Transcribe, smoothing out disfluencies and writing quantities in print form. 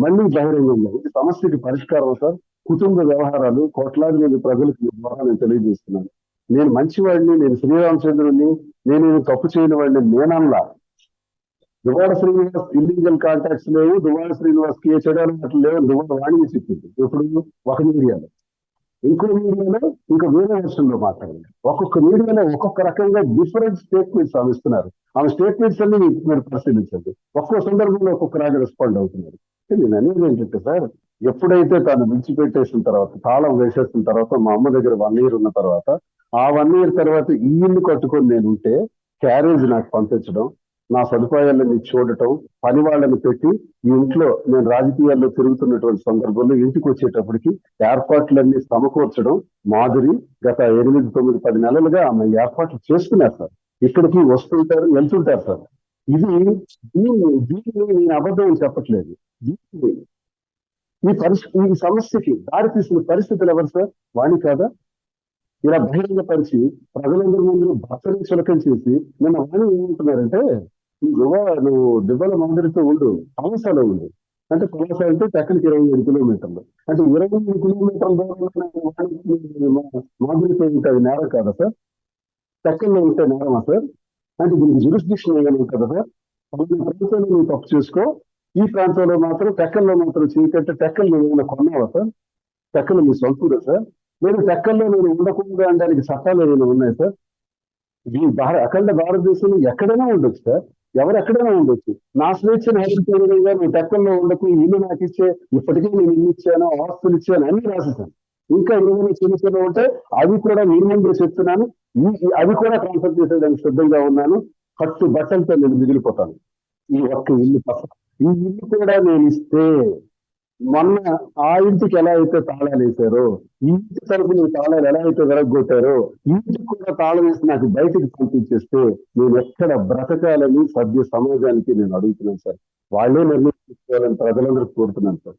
మళ్ళీ బహిరంగంగా ఈ సమస్యకి పరిష్కారం సార్ కుటుంబ వ్యవహారాలు కోట్లాది మంది ప్రజలకు ఈ ద్వారా నేను తెలియజేస్తున్నాను. నేను మంచివాడిని, నేను శ్రీరామచంద్రుడిని, నేను తప్పు చేయని వాడిని నేనల్లా. దువ్వాడ శ్రీనివాస్ ఇల్లీగల్ కాంటాక్ట్స్ లేవు, దువ్వాడ శ్రీనివాస్ కి ఏ చెడు అలవాట్లు లేవు, దువ్వాడ వాణి చెప్పింది ఎప్పుడు ఒక మీడియాలో. ఇంకో మీడియాలో ఇంకా వేరే వర్షన్లో మాట్లాడింది. ఒక్కొక్క మీడియాలో ఒక్కొక్క రకంగా డిఫరెంట్ స్టేట్మెంట్స్ ఆమె ఇస్తున్నారు. ఆమె స్టేట్మెంట్స్ అన్ని మీరు పరిశీలించండి. ఒక్కో సందర్భంలో ఒక్కొక్క రాగా రెస్పాండ్ అవుతున్నారు. నేను అనేది ఏంటంటే సార్, ఎప్పుడైతే తాను విడిచిపెట్టేసిన తర్వాత, తాళం వేసేసిన తర్వాత, మా అమ్మ దగ్గర 1 year ఉన్న తర్వాత, ఆ 1 year తర్వాత ఈ ఇల్లు కట్టుకొని నేను ఉంటే క్యారేజ్ నాకు పంపించడం, నా సదుపాయాలను చూడటం, పని వాళ్ళని పెట్టి ఈ ఇంట్లో నేను రాజకీయాల్లో తిరుగుతున్నటువంటి సందర్భంలో ఇంటికి వచ్చేటప్పటికి ఏర్పాట్లన్నీ సమకూర్చడం మాధురి గత 8, 9, 10 నెలలుగా ఆమె ఏర్పాట్లు చేస్తున్నారు సార్. ఇక్కడికి వస్తుంటారు, వెళ్తుంటారు సార్. ఇది దీన్ని నేను అబద్ధం చెప్పట్లేదు. దీన్ని ఈ సమస్యకి దారి తీసిన పరిస్థితులు ఎవరు సార్? వాణి కాదా? ఇలా బహిరంగపరిచి ప్రజలందరి ముందు భర్తని చులకం చేసి నిన్న వాణి ఏమంటున్నారంటే, నువ్వు దివ్వల మందిరితో ఉండు, పలాసలో ఉండు. అంటే పలాస అంటే టక్కనికి 27 కిలోమీటర్లు. అంటే 27 కిలోమీటర్ల దూరంలో మాధురితో ఉంటే అది నేరం కాదా సార్? టక్కల్లో ఉంటే నేరమా సార్? అంటే దీనికి జ్యూరిస్డిక్షన్ ఏమైనా ఉంటుందా సార్? పలానా ప్రాంతంలో నువ్వు తప్పు చేసుకో, ఈ ప్రాంతంలో మాత్రం టెక్కల్లో మాత్రం చేయకంటే టెక్కలు నువ్వు ఏమైనా కొన్నావా సార్? టెక్కలు మీ సొంతూరా సార్? నేను టెక్కల్లో నేను ఉండకుండా అనడానికి చట్టాలు ఏమైనా ఉన్నాయి సార్? అఖండ భారతదేశంలో ఎక్కడైనా ఉండొచ్చు సార్, ఎవరు ఎక్కడైనా ఉండొచ్చు. నా స్వేచ్ఛను హరించే విధంగా నువ్వు టెక్కల్లో ఉండకు, ఇల్లు నాకు ఇచ్చే, ఇప్పటికే నేను ఇల్లు ఇచ్చాను, ఆస్తులు ఇచ్చాను అన్ని రాసేసాను. ఇంకా ఏమైనా చిన్న చిన్న ఉంటే అవి కూడా మీ ముందే చెప్తున్నాను. అవి కూడా ట్రాన్స్ఫర్ చేసేదానికి సిద్ధంగా ఉన్నాను. కట్టు బట్టలతో నేను మిగిలిపోతాను ఈ ఒక్క ఇల్లు తప్ప. ఈ ఇల్లు కూడా నేను ఇస్తే మొన్న ఆ ఇంటికి ఎలా అయితే తాళాలు వేశారో, ఈ ఇంటి తరపున తాళాలు ఎలా అయితే విరగొట్టారో, ఈ ఇంటికి కూడా తాళం వేసి నాకు బయటికి పంపించేస్తే నేను ఎక్కడ బ్రతకాలని సభ్య సమాజానికి నేను అడుగుతున్నాను సార్. వాళ్ళే నిర్ణయం తీసుకోవాలని ప్రజలందరూ కోరుతున్నాను సార్.